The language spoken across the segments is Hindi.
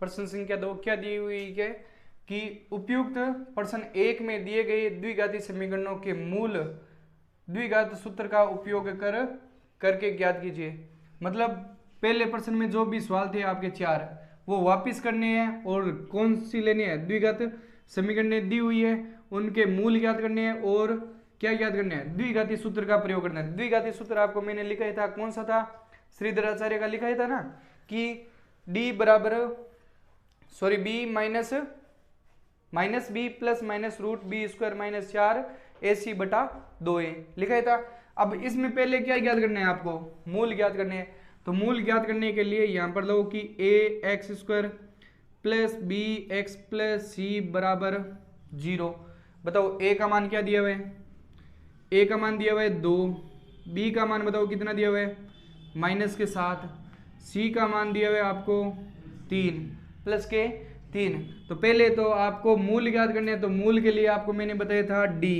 प्रश्न संख्या 2 क्या दी हुई है कि उपयुक्त प्रश्न 1 में दिए गए द्विघाती समीकरणों के मूल द्विघात सूत्र का उपयोग करके ज्ञात कीजिए। मतलब पहले प्रश्न में जो भी सवाल थे आपके 4 वो वापस करने हैं और कौन सी लेनी है, द्विघात समीकरण दी हुई है उनके मूल ज्ञात करने हैं और क्या ज्ञात करने हैं, द्विघाती सूत्र का प्रयोग करना है। द्विघाती सूत्र आपको मैंने लिखा ही था, कौन सा था, श्रीधराचार्य का लिखा ही था ना कि डी बराबर B minus B plus minus root B square minus 4 AC बटा 2A लिखा ही था। अब इसमें पहले क्या ज्ञात करना है, आपको मूल ज्ञात करने हैं। तो मूल ज्ञात करने के लिए यहां पर लो कि ax² plus B X plus C बराबर 0। बताओ a का मान क्या दिया हुआ है, a का मान दिया हुआ है 2, b का मान बताओ कितना दिया हुआ है माइनस के 7, c का मान दिया हुआ है आपको 3 प्लस के 3। तो पहले तो आपको मूल ज्ञात करने हैं, तो मूल के लिए आपको मैंने बताया था d,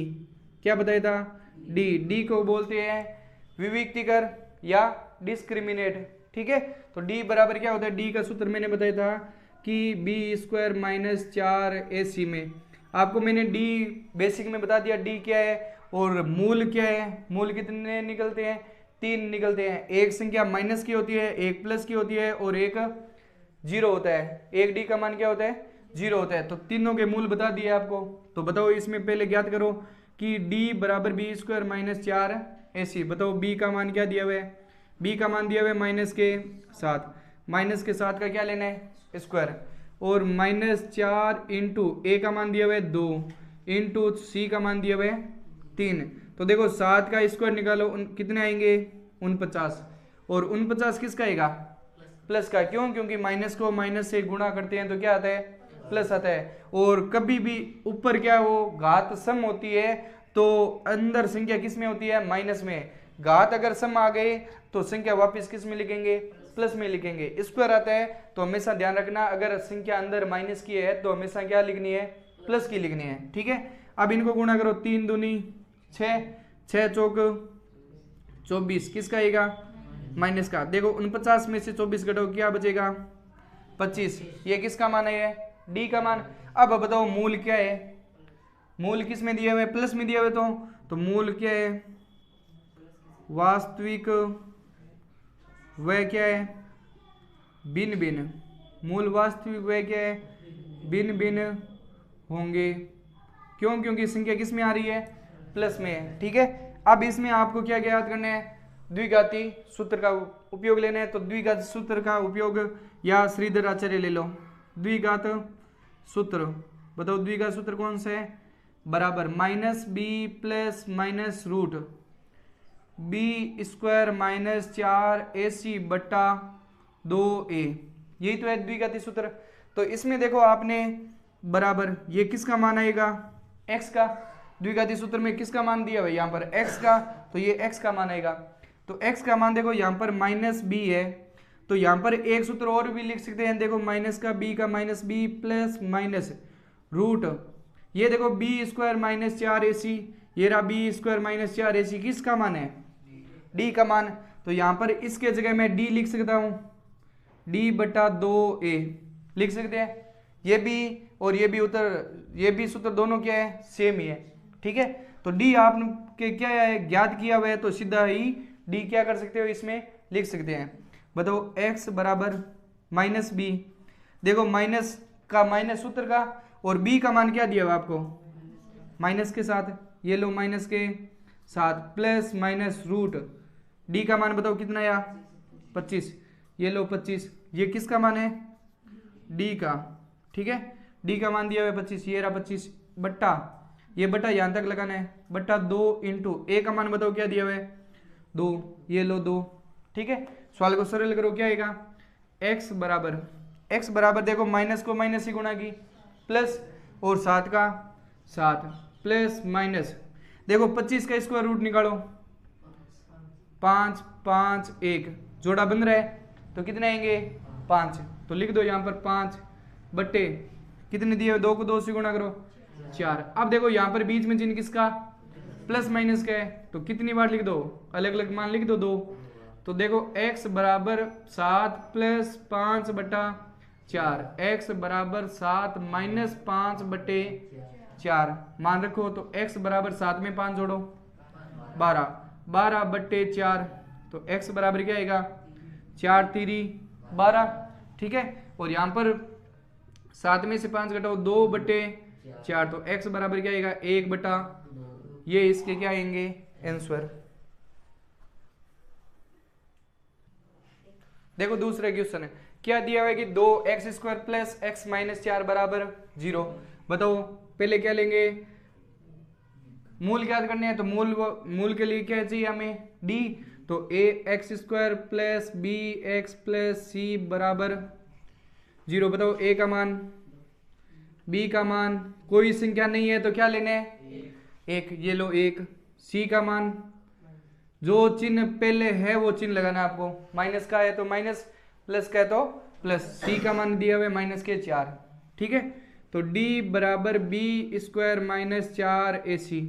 क्या बताया था, d को बोलते हैं विविक्तिकर या डिस्क्रिमिनेट, ठीक है। तो d बराबर क्या होता है, d का सूत्र मैंने बताया था कि b² माइनस 4AC में आपको मैंने d बेसिक में बता दिया d क्या है और मूल क्या है। मूल कितने निकलते हैं, 3 निकलते हैं। एक संख्या माइनस की होती है, एक प्लस की होती है और एक 0 होता है। एक d का मान क्या होता है, 0 होता है। तो तीनों के मूल बता दिए आपको। तो बताओ इसमें पहले ज्ञात करो कि d बराबर b² माइनस 4AC। बताओ b का मान क्या दिया हुआ है, b का मान दिया हुआ है माइनस के 7, माइनस के 7 का क्या लेना है स्क्वायर, और माइनस 4 इंटू a का मान दिया हुआ है 2 इंटू c का मान दिया हुआ है 3। तो देखो 7 का स्क्वायर निकालो, कितने आएंगे 49, और 49 किसका आएगा, प्लस का। क्यों, क्योंकि माइनस को माइनस से गुणा करते हैं तो क्या आता है, प्लस आता है। और कभी भी ऊपर क्या हो घात सम होती है तो अंदर संख्या किस में होती है, माइनस में। घात अगर सम आ गए तो संख्या वापस किस में लिखेंगे, प्लस में लिखेंगे। स्क्वायर आता है तो हमेशा ध्यान रखना अगर संख्या अंदर माइनस की है तो हमेशा क्या लिखनी है, प्लस की लिखनी है, ठीक है। अब इनको गुणा करो, 3 दूनी 6, 6 चौक 24, किसका आएगा माइनस का। देखो 49 में से 24 घटाओ क्या बचेगा 25, ये किसका मान है, डी का मान। अब बताओ मूल क्या है, मूल किस में दिया हुआ है, प्लस में दिया हुआ है। तो मूल क्या है, वास्तविक वह क्या है, भिन्न भिन्न। मूल वास्तविक वह क्या है, भिन्न भिन्न होंगे। क्यों, क्योंकि संख्या किस में आ रही है, प्लस में है, ठीक है। अब इसमें आपको क्या ज्ञात करना है, द्विघाती सूत्र का उपयोग लेना है। तो द्विघाती सूत्र का उपयोग या श्रीधराचार्य ले लो, द्विघात सूत्र। बताओ द्विघात सूत्र कौन सा है, बराबर minus B plus minus root b² minus 4AC बटा 2A, यही तो है द्विघाती सूत्र। तो इसमें देखो आपने बराबर ये किसका मान आएगा, x का। द्विघाती सूत्र में किसका मान दिया हुआ है यहाँ पर, x का, तो ये x का मान आएगा। तो x का मान देखो यहाँ पर माइनस b है, तो यहाँ पर एक सूत्र और भी लिख सकते हैं। देखो माइनस का b का minus b plus minus root, ये देखो b² माइनस 4AC, ये रहा b² माइनस 4AC, किसका मान है, d का मान। तो यहाँ पर इसके जगह मैं d लिख सकता हूँ, d बटा 2A लिख सकते हैं। ये भी और ये भी ये भी सूत्र दोनों क्या है, सेम ही है, ठीक है। तो d आपके क्या है, ज्ञात किया हुआ है, तो सीधा ही d क्या कर सकते हो, इसमें लिख सकते हैं। बताओ x बराबर माइनस b, देखो माइनस का माइनस सूत्र का, और b का मान क्या दिया हुआ आपको माइनस के 7, ये लो माइनस के 7 प्लस माइनस रूट d का मान बताओ कितना आया 25, ये लो 25, ये किसका मान है, d का, ठीक है। d का मान दिया हुआ है 25, ये रहा 25 बट्टा, ये बट्टा यहां तक लगाना है, बट्टा 2 इंटू a का मान बताओ क्या दिया हुआ है 2, ये लो 2, ठीक है। सवाल को सरल करो, क्या आएगा, x बराबर देखो माइनस को माइनस से गुणा की, प्लस और 7 का 7 प्लस माइनस, देखो 25 का स्क्वायर रूट निकालो, 5 5 1 जोड़ा बन रहा है तो कितने आएंगे 5, तो लिख दो यहाँ पर 5 बट्टे कितने दिए, 2 को 2 से गुणा करो 4। अब देखो यहाँ पर बीच में चिन्ह किसका, प्लस माइनस का है, तो कितनी बार लिख दो, अलग अलग मान लिख दो 2। तो देखो x बराबर 7 प्लस 5 बटा 4, x बराबर 7 माइनस 5 बटे 4 मान रखो। तो x बराबर 7 में 5 जोड़ो 12, 12 बटे 4, तो x बराबर क्या आएगा 4 तिरी 12, ठीक है। और यहाँ पर 7 में से 5 घटाओ 2 बटे 4, तो x बराबर क्या आएगा 1 बटा, ये इसके क्या आएंगे आंसर। देखो दूसरा क्वेश्चन है, क्या दिया हुआ है कि 2x² प्लस x माइनस 4 बराबर 0। बताओ पहले क्या लेंगे, मूल ज्ञात करने हैं, तो मूल के लिए क्या चाहिए हमें d, तो ax² plus bx plus c बराबर 0। बताओ a का मान, b का मान, कोई संख्या नहीं है तो क्या लेना है 1, ये लो 1। c का मान, जो चिन्ह पहले है वो चिन्ह लगाना है आपको, माइनस का है तो माइनस, प्लस का है तो प्लस। c का मान दिया हुआ है माइनस के 4, ठीक है। तो d बराबर b² माइनस 4ac,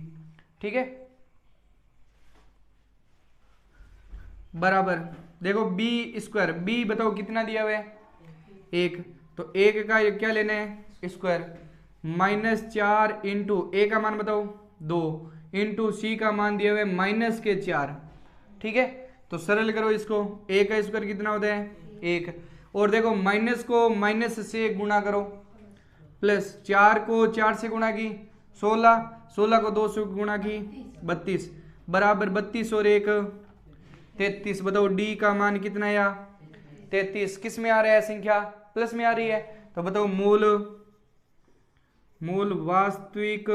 ठीक है, बराबर देखो b², b बताओ कितना दिया हुआ है 1, तो 1 का क्या लेना है स्क्वायर, माइनस 4 इंटू a का मान बताओ 2 इंटू c का मान दिया हुआ है माइनस के 4, ठीक है। तो सरल करो इसको, a का स्क्वायर कितना होता है 1, और देखो माइनस को माइनस से गुणा करो, प्लस 4 को 4 से गुणा की 16, 16 को 2 से गुणा की 32, बराबर 32 और 1 33। बताओ d का मान कितना आया 33, किस में आ रहा है संख्या प्लस में आ रही है, तो बताओ मूल वास्तविक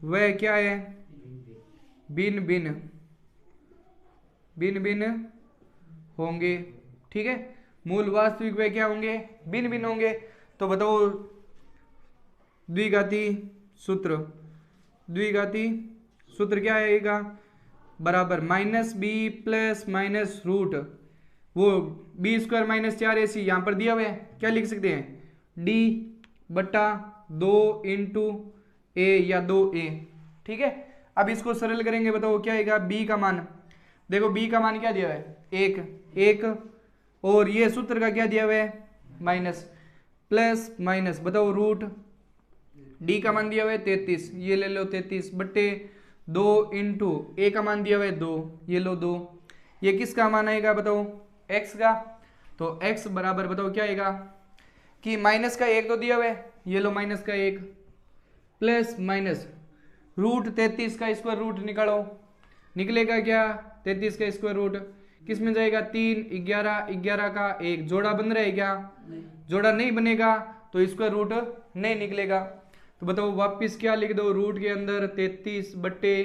वह क्या है भिन्न भिन्न होंगे, ठीक है। मूल वास्तविक वह क्या होंगे भिन्न भिन्न होंगे। तो बताओ द्विघाती सूत्र क्या आएगा, बराबर minus B plus minus root, वो b² माइनस 4ac यहाँ पर दिया हुआ है, क्या लिख सकते हैं d बटा 2 इंटू a या 2a, ठीक है। अब इसको सरल करेंगे, बताओ क्या आएगा b का मान, देखो b का मान क्या दिया हुआ है 1, और ये सूत्र का क्या दिया हुआ है माइनस, प्लस माइनस, बताओ रूट d का मान दिया हुआ है 33, ये ले लो 33 बट्टे 2 इंटू a का मान दिया हुआ है 2, ये लो 2, ये किसका मान आएगा बताओ x का, तो x बराबर बताओ क्या आएगा कि माइनस का 1 तो दिया हुआ है, ये लो माइनस का 1 प्लस माइनस रूट 33 का स्क्वायर रूट निकालो, निकलेगा क्या 33 का स्क्वायर रूट, किस में जाएगा 3, 11, 11 का 1 जोड़ा बन रहा है क्या, जोड़ा नहीं बनेगा तो स्क्वायर रूट नहीं निकलेगा। तो बताओ वापिस क्या लिख दो, रूट के अंदर 33 बट्टे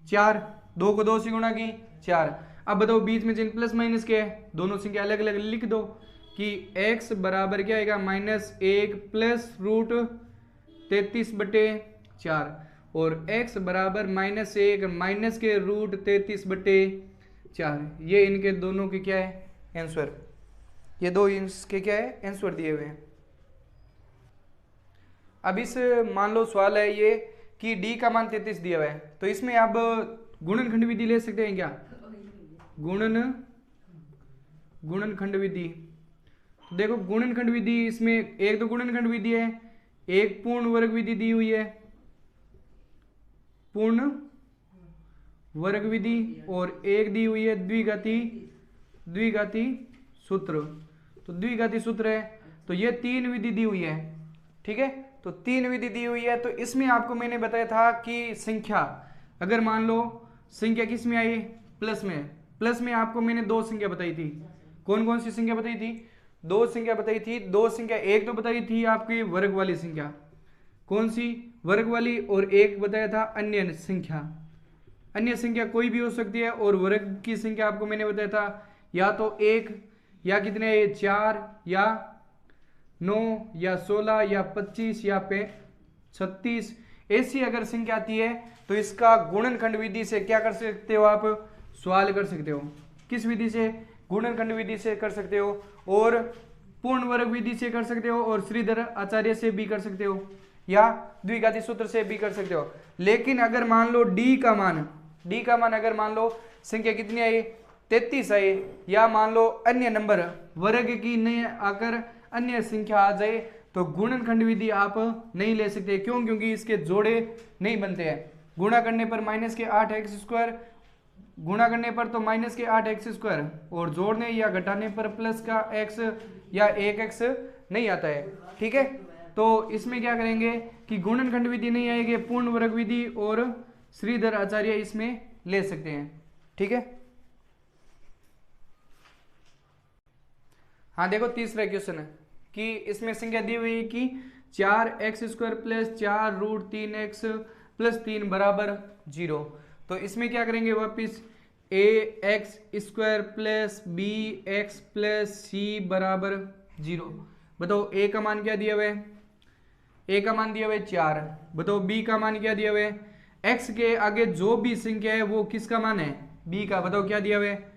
4, 2 को 2 से गुणा की 4। अब बताओ बीच में चिन्ह प्लस माइनस के है, दोनों संख्या अलग अलग लिख दो कि x बराबर क्या आएगा -1 प्लस रूट 33 बटे 4, और x बराबर -1 माइनस के रूट 33 बटे 4। ये इनके दोनों के क्या है आंसर, ये दो इसके क्या है आंसर दिए हुए हैं। अब इस मान लो सवाल है ये कि d का मान 33 दिया हुआ है, तो इसमें आप गुणनखंड विधि ले सकते हैं क्या, गुणनखंड विधि। देखो गुणनखंड विधि, इसमें एक तो गुणनखंड विधि है, एक पूर्ण वर्ग विधि दी हुई है, पूर्ण वर्ग विधि, और एक दी हुई है द्विघाती सूत्र। तो द्विघाती सूत्र है, तो ये 3 विधि दी हुई है, ठीक है। तो 3 विधि दी हुई है, तो इसमें आपको मैंने बताया था कि संख्या अगर मान लो संख्या किस में आई प्लस में आपको मैंने 2 संख्या बताई थी, कौन कौन सी संख्या बताई थी 2 संख्या बताई थी। 2 संख्या, एक तो बताई थी आपकी वर्ग वाली संख्या, कौन सी वर्ग वाली, और एक बताया था अन्य संख्या। अन्य संख्या कोई भी हो सकती है, और वर्ग की संख्या आपको मैंने बताया था या तो 1 या कितने 4 या 9 या 16 या 25 या 36, ऐसी अगर संख्या आती है तो इसका गुणनखंड विधि से क्या कर सकते हो आप, सवाल कर सकते हो। किस विधि से, गुणनखंड विधि से कर सकते हो, और पूर्ण वर्ग विधि से कर सकते हो, और श्रीधर आचार्य से भी कर सकते हो, या द्विघाती सूत्र से भी कर सकते हो। लेकिन अगर मान लो d का मान अगर मान लो संख्या कितनी आई 33 आए, या मान लो अन्य नंबर वर्ग की नहीं आकर अन्य संख्या आ जाए तो गुणनखंड विधि आप नहीं ले सकते। क्यों? क्योंकि इसके जोड़े नहीं बनते हैं। गुणा करने पर माइनस के 8x², गुणा करने पर तो माइनस के 8x², और जोड़ने या घटाने पर प्लस का x या 1x नहीं आता है। ठीक है, तो इसमें क्या करेंगे कि गुणनखंड विधि नहीं आएगी, पूर्ण वर्ग विधि और श्रीधर आचार्य इसमें ले सकते हैं। ठीक है, हाँ देखो तीसरा क्वेश्चन है कि इसमें संख्या दी हुई है कि 4x² प्लस 4√3x प्लस 3 बराबर 0। तो इसमें क्या करेंगे वापिस, ax² plus bx plus c बराबर 0। बताओ a का मान क्या दिया हुआ है? a का मान दिया हुआ है 4। बताओ b का मान क्या दिया हुआ है? x के आगे जो भी संख्या है वो किसका मान है? b का। बताओ क्या दिया हुआ है?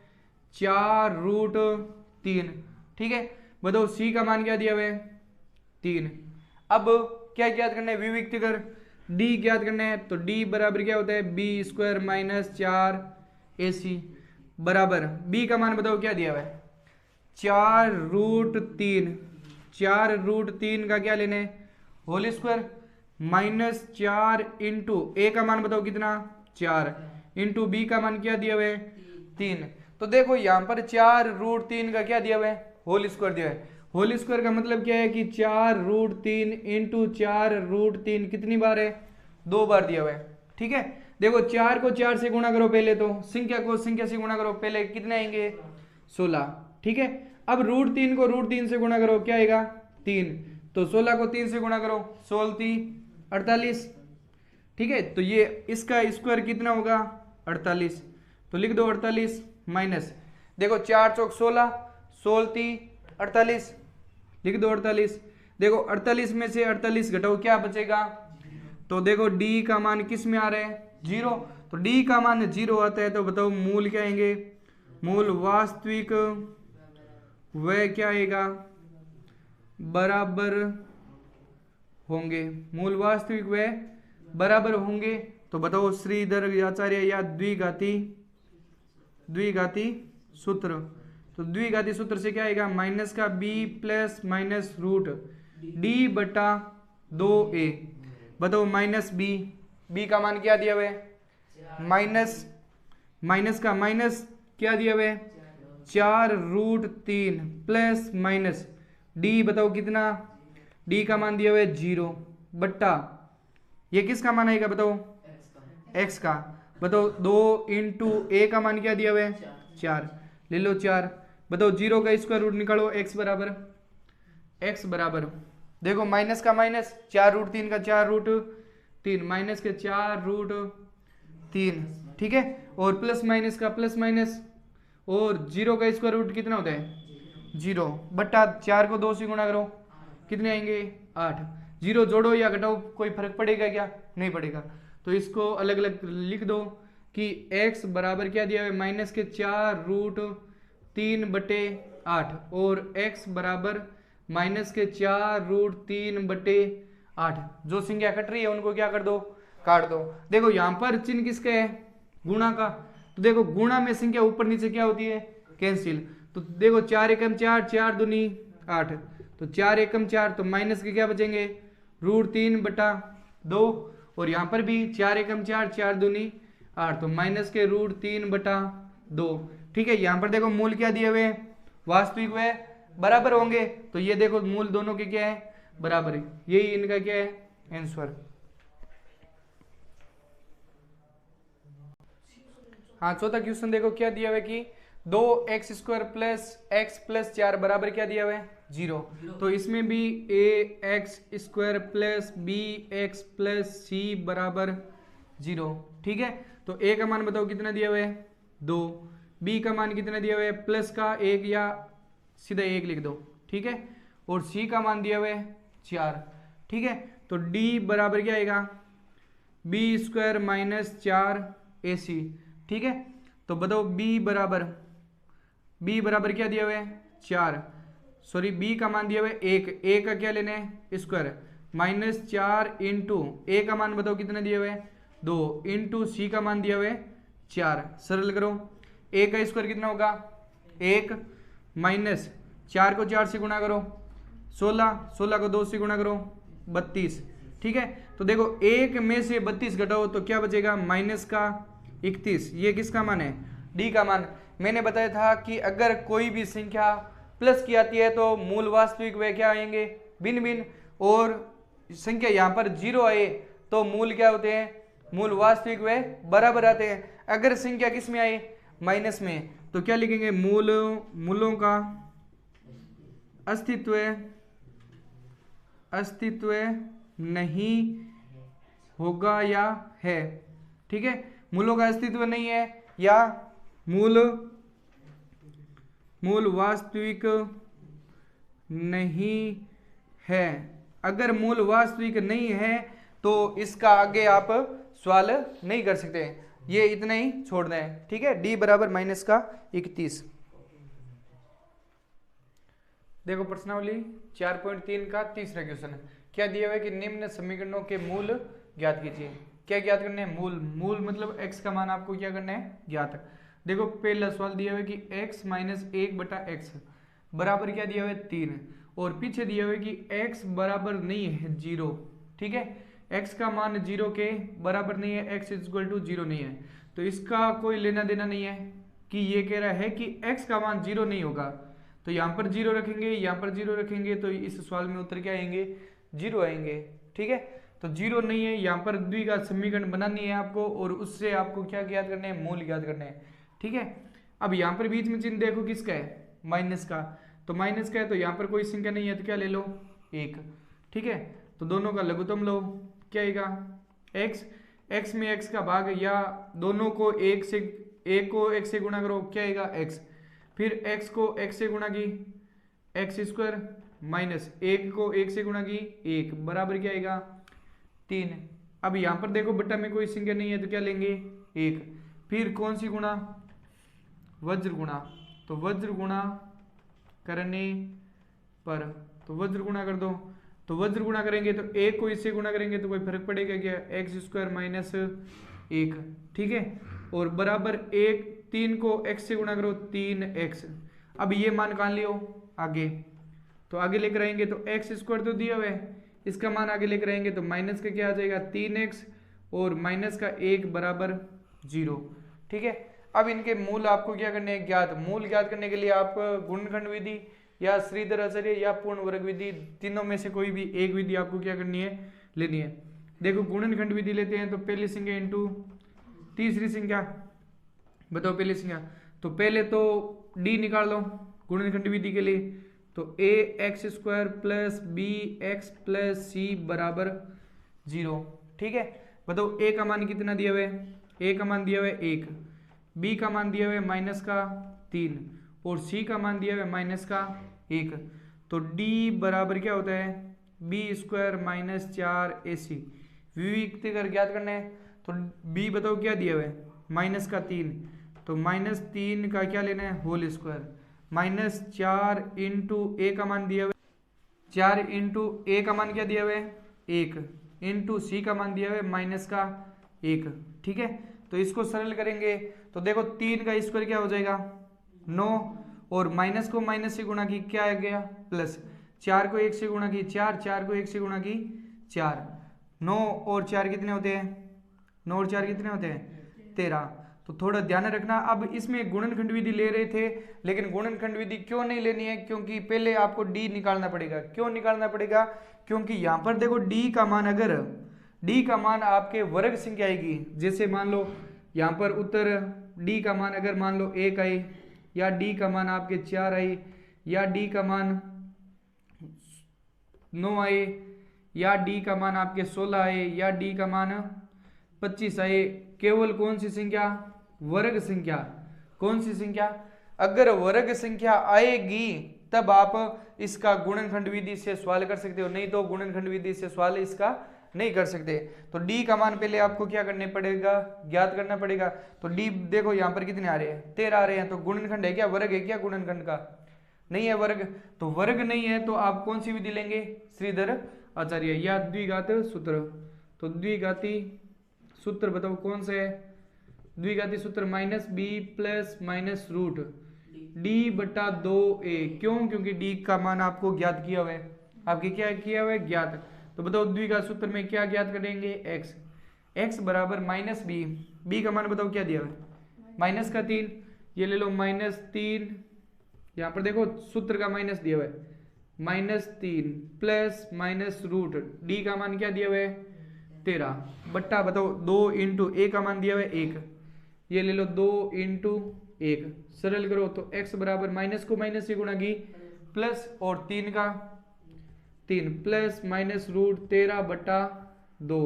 4√3। ठीक है, बताओ c का मान क्या दिया हुआ है? 3। अब क्या ज्ञात करना है? विविक्त कर d ज्ञात करना है। तो d बराबर क्या होता है? b² माइनस 4ac बराबर b का मान बताओ क्या दिया हुआ है? 4√3। 4√3 का क्या लेना है? Whole square minus 4 into a का मान बताओ कितना? 4 इंटू b का मान क्या दिया हुआ है? 3। तो देखो यहाँ पर 4√3 का क्या दिया हुआ है? होल स्क्वायर दिया है। होल स्क्वायर का मतलब क्या है कि 4√3 इंटू 4√3 कितनी बार है? 2 बार दिया हुआ है। ठीक है, देखो 4 को 4 से गुणा करो पहले, तो संख्या को संख्या से गुणा करो पहले, कितने आएंगे? 16। ठीक है, अब √3 को √3 से गुणा करो, क्या आएगा? 3। तो 16 को 3 से गुणा करो, 16 48। ठीक है, तो ये इसका स्क्वायर कितना होगा? 48। तो लिख दो 48 माइनस, देखो 4 चौक 16, 16 48, लिख दो 48। देखो 48 में से 48 घटाओ, क्या बचेगा? तो देखो d का मान किस में आ रहा है? 0। तो d का मान 0 आता है, तो बताओ मूल क्या आएंगे? मूल वास्तविक वह क्या आएगा? बराबर होंगे। मूल वास्तविक वह बराबर होंगे। तो बताओ श्रीधर आचार्य या द्विघाती सूत्र। तो द्विघाती सूत्र से क्या आएगा? माइनस का b plus minus root d बटा 2a। बताओ माइनस b का मान क्या दिया हुआ है? माइनस का माइनस क्या दिया हुआ है? 4√3 प्लस माइनस d बताओ कितना? d का मान दिया हुआ है 0 बट्टा, ये किसका मान आएगा बताओ? x का। बताओ 2 इंटू a का मान क्या दिया हुआ है? 4, ले लो 4। बताओ 0 का स्क्वायर रूट निकालो, x बराबर देखो माइनस का माइनस, 4√3 का 4√3 माइनस के 4√3। ठीक है, और प्लस माइनस का प्लस माइनस, और 0 का स्क्वायर रूट कितना होता है? 0 बट्टा 4 को 2 से गुणा करो, कितने आएंगे? 8। 0 जोड़ो या घटाओ, कोई फर्क पड़ेगा क्या? नहीं पड़ेगा। तो इसको अलग अलग लिख दो कि x बराबर क्या दिया है? माइनस के 4√3 बटे 8, और x बराबर माइनस के 4√3 बटे 8। जो संख्या कट रही है उनको क्या कर दो? काट दो। देखो यहाँ पर चिन्ह किसका है? गुणा का। तो देखो गुणा में संख्या ऊपर नीचे क्या होती है? कैंसिल। तो देखो 4 एकम 4, 4 दूनी 8, तो 4 एकम 4, तो माइनस के क्या बचेंगे? √3 बटा 2, और यहाँ पर भी 4 एकम 4, 4 दूनी 8, तो माइनस के √3 बटा 2। ठीक है, यहाँ पर देखो मूल क्या दिए हुए हैं? वास्तविक व बराबर होंगे। तो ये देखो मूल दोनों के क्या है? बराबर है। यही इनका क्या है? आंसर। हाँ, चौथा क्वेश्चन देखो क्या दिया हुआ है कि 2x² प्लस x प्लस 4 बराबर क्या दिया हुआ है? 0। तो इसमें भी ax² plus bx plus c बराबर 0। ठीक है, तो a का मान बताओ कितना दिया हुआ है? 2। b का मान कितना दिया हुआ है? प्लस का 1 या सीधा 1 लिख दो। ठीक है, और c का मान दिया हुआ है 4। ठीक है, तो d बराबर क्या आएगा? b² minus 4ac। ठीक है, तो बताओ b बराबर क्या दिया हुआ है? 4। सॉरी, b का मान दिया हुआ है 1, a का क्या लेना है? स्क्वायर माइनस 4 इंटू a का मान बताओ कितना दिया हुआ है? 2 इंटू c का मान दिया हुआ है 4। सरल करो, a का स्क्वायर कितना होगा 1 माइनस 4 को 4 से गुणा करो 16, 16 को 2 से गुणा करो 32। ठीक है, तो देखो 1 में से 32 घटाओ तो क्या बचेगा माइनस का 31। ये किसका मान है डी का मान। मैंने बताया था कि अगर कोई भी संख्या प्लस की आती है तो मूल वास्तविक वे क्या आएंगे भिन्न भिन्न, और संख्या यहाँ पर 0 आए तो मूल क्या होते हैं मूल वास्तविक वे बराबर आते हैं। अगर संख्या किस में आए माइनस में तो क्या लिखेंगे मूलों का अस्तित्व नहीं होगा या है। ठीक है, मूलों का अस्तित्व नहीं है या मूल वास्तविक नहीं है। अगर मूल वास्तविक नहीं है तो इसका आगे आप सवाल नहीं कर सकते, ये इतना ही छोड़ दें। ठीक है, डी बराबर माइनस का 31। देखो प्रश्नावली 4.3 का तीसरा क्वेश्चन क्या दिया हुआ है कि निम्न समीकरणों के मूल ज्ञात कीजिए। क्या ज्ञात करना है मूल मतलब x का मान आपको क्या करना है ज्ञात। देखो पहला सवाल दिया हुआ है कि x माइनस 1/x बराबर क्या दिया हुआ है 3, और पीछे दिया हुआ है कि x बराबर नहीं है 0। ठीक है, x का मान 0 के बराबर नहीं है, x इक्वल टू 0 नहीं है, तो इसका कोई लेना देना नहीं है कि ये कह रहा है कि x का मान 0 नहीं होगा। तो यहाँ पर 0 रखेंगे, यहाँ पर 0 रखेंगे, तो इस सवाल में उत्तर क्या आएंगे 0 आएंगे। ठीक है, तो 0 नहीं है, यहाँ पर द्विघात समीकरण बनानी है आपको, और उससे आपको क्या ज्ञात करने हैं मूल ज्ञात करने हैं। ठीक है, अब यहाँ पर बीच में चिन्ह देखो किसका है माइनस का, तो माइनस का है तो यहाँ पर कोई संख्या नहीं है तो क्या ले लो 1। ठीक है, तो दोनों का लघुत्तम लो, क्या आएगा x में x का भाग, या दोनों को एक को x से गुणा करो, क्या आएगा x, फिर x को x से गुणा की x स्क्वायर माइनस 1 को 1 से गुणा की 1 बराबर क्या आएगा 3। अब यहाँ पर देखो बट्टा में कोई संख्या नहीं है तो क्या लेंगे 1, फिर कौन सी गुणा वज्र गुणा, तो वज्र गुणा करने पर, तो वज्र गुणा कर दो, तो वज्र गुणा करेंगे तो 1 को इससे गुणा करेंगे तो कोई फर्क पड़ेगा क्या x स्क्वायर माइनस 1। ठीक है, और बराबर 3 को x से गुणा करो 3x। अब ये मान कहाँ लियो आगे, तो आगे लेकर आएंगे तो x स्क्वायर तो दिया हुआ है, इसका मान आगे लेकर आएंगे तो माइनस का क्या आ जाएगा 3x और माइनस का 1 बराबर 0। ठीक है, अब इनके मूल आपको क्या करने हैं ज्ञात। मूल ज्ञात करने के लिए आप गुणनखंड विधि या श्रीधर आचार्य या पूर्ण वर्ग विधि, तीनों में से कोई भी एक विधि आपको क्या करनी है लेनी है। देखो गुणनखंड विधि लेते हैं तो पहली संख्या इंटू तीसरी संख्या, बताओ पहली संख्या, तो पहले तो d निकाल लो गुणनखंड विधि के लिए, तो ax square plus B X plus C बराबर 0। ठीक है, बताओ a का मान कितना दिया हुआ है, a का मान दिया हुआ है 1, b का मान दिया हुआ है माइनस का 3 और c का मान दिया हुआ है माइनस का 1, तो d बराबर क्या होता है b स्क्वायर माइनस 4ac। विविक्त कर ज्ञात करना है तो b बताओ क्या दिया हुआ है माइनस का 3, तो माइनस 3 का क्या लेना है होल स्क्वायर, माइनस 4 इंटू ए का मान दिया हुआ है 4 इंटू ए का मान क्या दिया हुआ है 1 इंटू सी का मान दिया हुआ है माइनस का 1। ठीक है, तो इसको सरल करेंगे तो देखो 3 का स्क्वायर क्या हो जाएगा 9, और माइनस को माइनस से गुणा की क्या आ गया प्लस, 4 को 1 से गुणा की 4, 4 को 1 से गुणा की 4, 9 और 4 कितने होते हैं 9 और 4 कितने होते हैं 13। तो थोड़ा ध्यान रखना, अब इसमें गुणनखंड विधि ले रहे थे लेकिन गुणनखंड विधि क्यों नहीं लेनी है, क्योंकि पहले आपको d निकालना पड़ेगा। क्यों निकालना पड़ेगा, क्योंकि यहाँ पर देखो d का मान, अगर d का मान आपके वर्ग संख्या आएगी, जैसे मान लो यहाँ पर उत्तर d का मान अगर मान लो 1 आए, या d का मान आपके 4 आए, या d का मान 9 आए, या d का मान आपके 16 आए, या d का मान 25 आए, केवल कौन सी संख्या वर्ग संख्या। कौन सी संख्या, अगर वर्ग संख्या आएगी तब आप इसका गुणनखंड विधि से सवाल कर सकते हो, नहीं तो गुणनखंड विधि से सवाल इसका नहीं कर सकते। तो d का मान पहले आपको क्या करने पड़ेगा ज्ञात करना पड़ेगा। तो d देखो यहाँ पर कितने आ रहे हैं 13 आ रहे हैं, तो गुणनखंड है क्या वर्ग है क्या गुणनखंड का नहीं है वर्ग, तो वर्ग नहीं है तो आप कौन सी विधि लेंगे श्रीधर आचार्य या द्विघात सूत्र। तो द्विघाती सूत्र बताओ कौन सा है, द्विघाती सूत्र minus B plus minus root D बटा 2a। क्यों? क्योंकि डी का मान आपको ज्ञात किया हुआ है, आपके क्या किया हुआ है, ज्ञात। तो बताओ द्विघात सूत्र में क्या ज्ञात करेंगे, x। x बराबर माइनस बी, बी का मान बताओ क्या दिया हुआ है, माइनस का 3, ये ले लो -3, यहाँ पर देखो सूत्र का माइनस दिया हुआ है, -3 प्लस माइनस रूट डी का मान क्या दिया हुआ है 13 बट्टा बताओ 2 इंटू ए का मान दिया हुआ है 1, ये ले लो 2 इंटू 1, सरल करो तो x बराबर माइनस को माइनस से गुणा की प्लस और 3 का 3 प्लस माइनस रूट 13 बट्टा 2।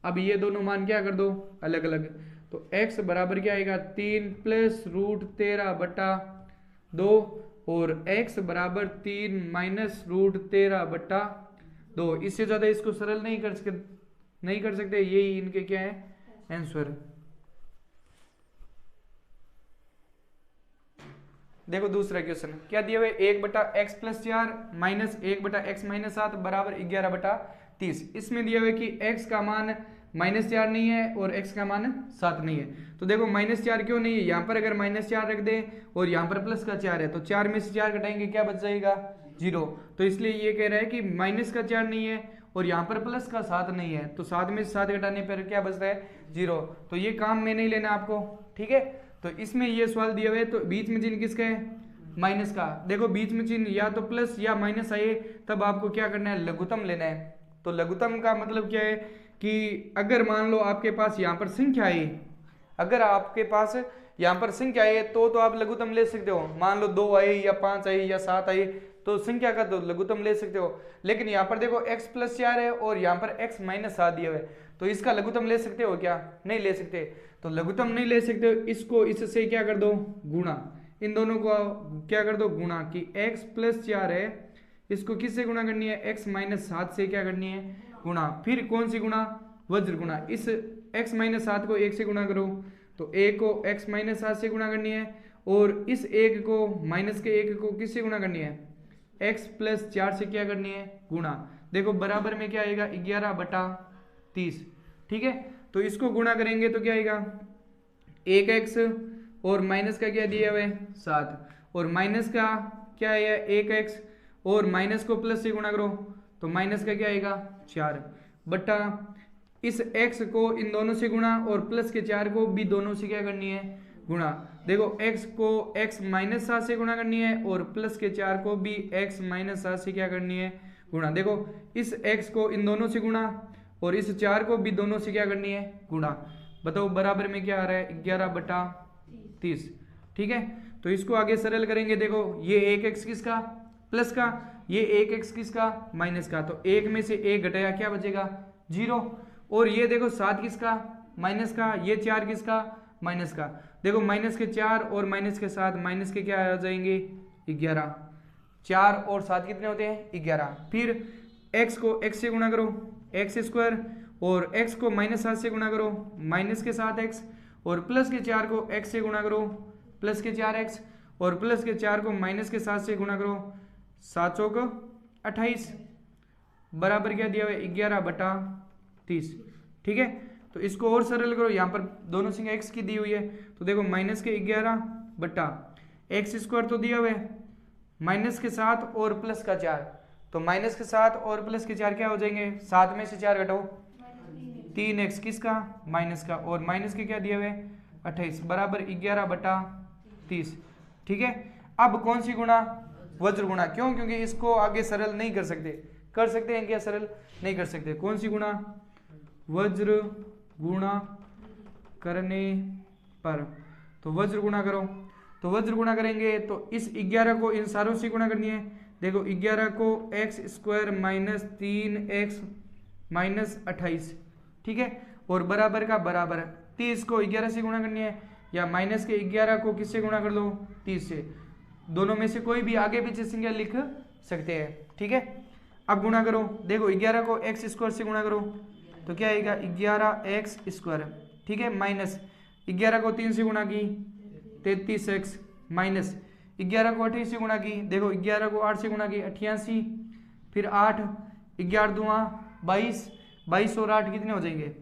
अब ये दोनों मान क्या कर दो अलग अलग, तो x बराबर क्या आएगा 3 प्लस रूट 13 बट्टा 2 और x बराबर 3 माइनस रूट 13 बट्टा 2। इससे ज्यादा इसको सरल नहीं कर सकते, यही इनके क्या है आंसर। देखो दूसरा क्वेश्चन क्या दिया हुआ है, 1 बटा एक्स प्लस 4 माइनस 1 बटा एक्स माइनस 7 बराबर 11 बटा 30। इसमें दिया हुआ है कि x का मान -4 नहीं है और x का मान 7 नहीं है। तो देखो -4 क्यों नहीं है, यहाँ पर अगर -4 रख दे और यहाँ पर प्लस का 4 है तो 4 में से 4 घटाएंगे क्या बच जाएगा 0। तो इसलिए ये कह रहा है कि माइनस का 4 नहीं है और यहाँ पर प्लस का 7 नहीं है, तो 7 में से 7 घटाने पर क्या बचता है 0। तो ये काम में नहीं लेना आपको, ठीक है। तो इसमें ये सवाल दिया हुआ है, तो बीच में चिन्ह किसका है माइनस का। देखो बीच में चिन्ह या तो प्लस या माइनस आए तब आपको क्या करना है लघुत्तम लेना है। तो लघुत्तम का मतलब क्या है कि अगर मान लो आपके पास यहाँ पर संख्या है, अगर आपके पास यहाँ पर संख्या है तो आप लघुत्तम ले सकते हो। मान लो 2 आई या 5 आई या 7 आई तो संख्या का तो लघुत्तम ले सकते हो। लेकिन यहाँ पर देखो x प्लस 4 है और यहाँ पर x माइनस 7 दिया हुआ है, तो इसका लघुत्तम ले सकते हो क्या, नहीं ले सकते। तो लघुत्तम नहीं ले सकते, इसको इससे क्या कर दो गुणा, इन दोनों को क्या कर दो गुणा कि x प्लस 4 है, इसको किससे गुणा करनी है x माइनस 7 से क्या करनी है गुणा। फिर कौन सी गुणा, वज्र गुणा। इस x माइनस 7 को 1 से गुणा करो तो 1 को x माइनस 7 से गुणा करनी है और इस 1 को माइनस के 1 को किससे गुणा करनी है x प्लस 4 से क्या करनी है गुणा। देखो बराबर में क्या आएगा 11 बटा 30, ठीक है। तो इसको गुणा करेंगे तो क्या आएगा 1x और माइनस का क्या दिया हुआ है 7 और माइनस का क्या है 1x और माइनस को प्लस से गुणा करो तो माइनस का क्या आएगा 4 बटा इस x को इन दोनों से गुणा और प्लस के 4 को भी दोनों से क्या करनी है गुणा। देखो x को x माइनस 7 से गुणा करनी है और प्लस के 4 को भी x माइनस 7 से क्या करनी है गुणा। देखो इस x को इन दोनों से गुणा और इस 4 को भी दोनों से क्या करनी है गुणा। बताओ बराबर में क्या आ रहा है 11 बटा 30, ठीक है। तो इसको आगे सरल करेंगे। देखो ये 1x किसका प्लस का, ये 1x किसका माइनस का, तो 1 में से 1 घटाया क्या बचेगा 0। और ये देखो 7 किसका माइनस का, ये 4 किसका माइनस का। देखो माइनस के 4 और माइनस के 7 माइनस के क्या आ जाएंगे 11, 4 और 7 कितने होते हैं 11। फिर x को x से गुणा करो x स्क्वायर और x को माइनस 7 से गुणा करो माइनस के 7x और प्लस के 4 को x से गुणा करो प्लस के 4x और प्लस के 4 को माइनस के 7 से गुणा करो 7 चौक 28 बराबर क्या दिया हुआ है 11 बटा 30, ठीक है। तो इसको और सरल करो, यहाँ पर दोनों संख्या x की दी हुई है तो देखो माइनस के 11 बटा एक्स स्क्वायर तो दिया हुआ है माइनस के 7 और प्लस का 4, तो माइनस के 7 और प्लस के 4 क्या हो जाएंगे 7 में से 4 घटाओ 3x किसका माइनस का और माइनस के क्या दिया हुआ है 28 बराबर 11 बटा 30, ठीक है। अब कौन सी गुणा वज्र गुणा, क्यों क्योंकि इसको आगे सरल नहीं कर सकते, कर सकते हैं क्या सरल नहीं कर सकते। कौन सी गुणा वज्र गुणा करने पर, तो वज्र गुणा करो, तो वज्र गुणा करेंगे तो इस 11 को इन सारों से गुणा करनी है। देखो 11 को x square minus 3x minus 28, ठीक है, और बराबर का बराबर 30 को 11 से गुणा करनी है या माइनस के 11 को किससे गुणा कर दो 30 से, दोनों में से कोई भी आगे पीछे संख्या लिख सकते हैं, ठीक है। अब गुणा करो, देखो 11 को एक्स स्क्वायर से गुणा करो तो क्या आएगा 11x स्क्वायर, ठीक है, माइनस 11 को 3 से गुणा की 33x माइनस 11 को 28 से गुणा की, देखो 11 को 8 से गुणा की 88, फिर 8 11 दूना 22, 22 और 8 कितने हो जाएंगे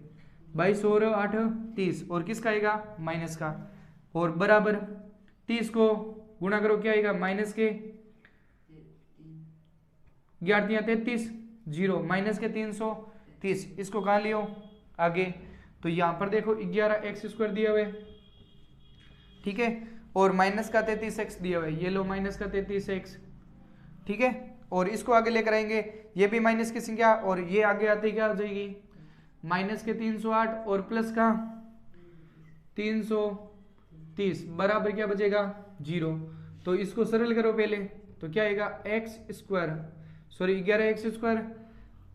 22 और 8 30 और किसका आएगा माइनस का, और बराबर 30 को गुणा करो क्या आएगा माइनस के 11×33 0 माइनस के 330, इसको कहाँ लियो आगे, तो यहाँ पर देखो 11x² दिया हुआ है, ठीक है, और माइनस का 33x दिया हुआ है, ये लो माइनस का 33x, ठीक है, और इसको आगे लेकर आएंगे, ये भी माइनस की संख्या और ये आगे आते क्या हो जाएगी माइनस के 308 और प्लस का 330 बराबर क्या बचेगा 0। तो इसको सरल करो पहले, तो क्या आएगा x²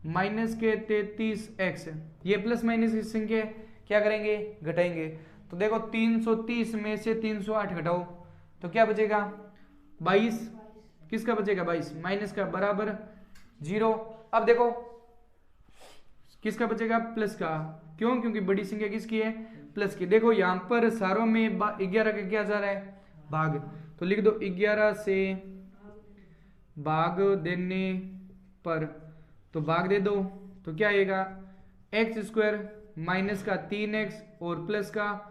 माइनस के 33x, ये प्लस माइनस की संख्या क्या करेंगे घटाएंगे, तो देखो 330 में से 308 घटाओ तो क्या बचेगा 22, किसका बचेगा 22 माइनस का बराबर 0। अब देखो किसका बचेगा प्लस का, क्यों, क्योंकि बड़ी संख्या किसकी है प्लस की। देखो यहां पर सारों में 11 का क्या जा रहा है भाग, तो लिख दो 11 से भाग देने पर, तो भाग दे दो तो क्या आएगा x² माइनस का 3x और प्लस का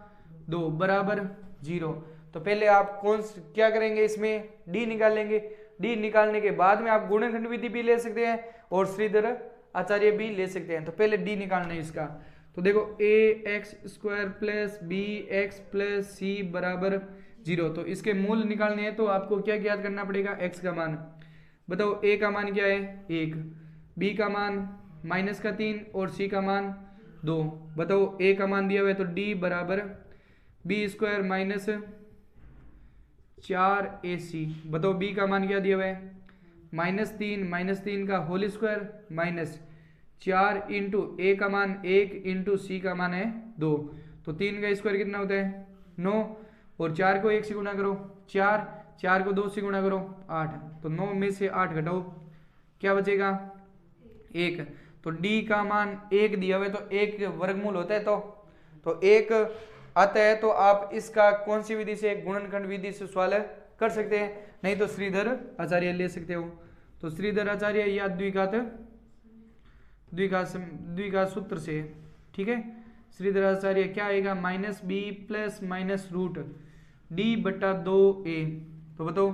2 बराबर 0। तो पहले आप क्या करेंगे इसमें d निकालेंगे, d निकालने के बाद में आप गुणनखंड विधि भी ले सकते हैं और श्रीधर आचार्य भी ले सकते हैं। तो पहले d निकालना है इसका, तो देखो ax² plus bx plus c बराबर 0, तो इसके मूल निकालने हैं तो आपको क्या ज्ञात करना पड़ेगा x का मान, बताओ a का मान क्या है 1, b का मान माइनस का 3 और c का मान 2, बताओ a का मान दिया हुआ है तो d बराबर b² माइनस 4ac, बताओ b का मान क्या दिया हुआ है -3 का whole square minus 4 into a का मान 1 इंटू c का मान है 2, तो 3 का स्क्वायर कितना होता है 9 और 4 को 1 से गुणा करो 4 को 2 से गुणा करो 8, तो 9 में से 8 घटाओ क्या बचेगा 1, तो d का मान 1 दिया हुआ है तो 1 वर्गमूल होता है तो 1 आता है, तो आप इसका कौन सी विधि से गुणनखंड विधि से सवाल कर सकते हैं, नहीं तो श्रीधर आचार्य ले सकते हो। तो श्रीधर आचार्य या द्विघात सूत्र से, ठीक है, श्रीधर आचार्य क्या आएगा -b plus minus root d/2a, तो बताओ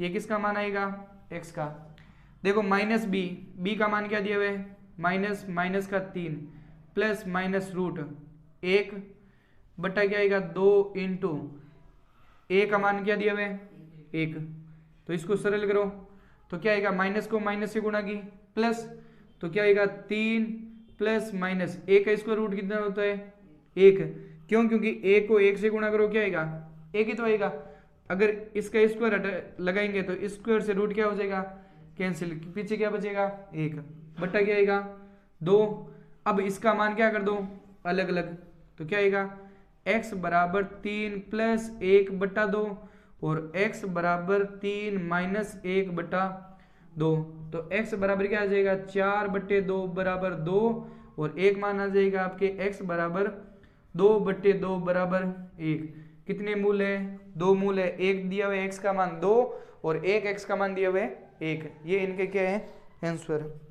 ये किसका मान आएगा x का। देखो -b का मान क्या दिया हुआ है माइनस का 3 प्लस माइनस रूट 1 बट्टा क्या आएगा 2 इंटू a का मान क्या दिया हुआ है 1, तो इसको सरल करो तो क्या आएगा माइनस को माइनस से गुणा की प्लस, तो क्या आएगा 3 प्लस माइनस a का स्क्वायर रूट कितना होता है 1, क्यों, क्योंकि a को 1 से गुणा करो क्या आएगा 1 ही तो आएगा, अगर इसका स्क्वायर लगाएंगे तो स्क्वायर से रूट क्या हो जाएगा कैंसिल, पीछे क्या बचेगा 1 बट्टा क्या आएगा 2। अब इसका मान क्या कर दो अलग अलग, तो क्या आएगा x बराबर 3 प्लस 1/2 और x बराबर 3 माइनस 1/2, तो x बराबर क्या आ जाएगा 4/2 बराबर 2 और एक मान आ जाएगा आपके x बराबर 2/2 बराबर 1। कितने मूल है 2 मूल है, एक दिया हुआ है x का मान 2 और एक x का मान दिया हुआ है 1, ये इनके क्या है आंसर।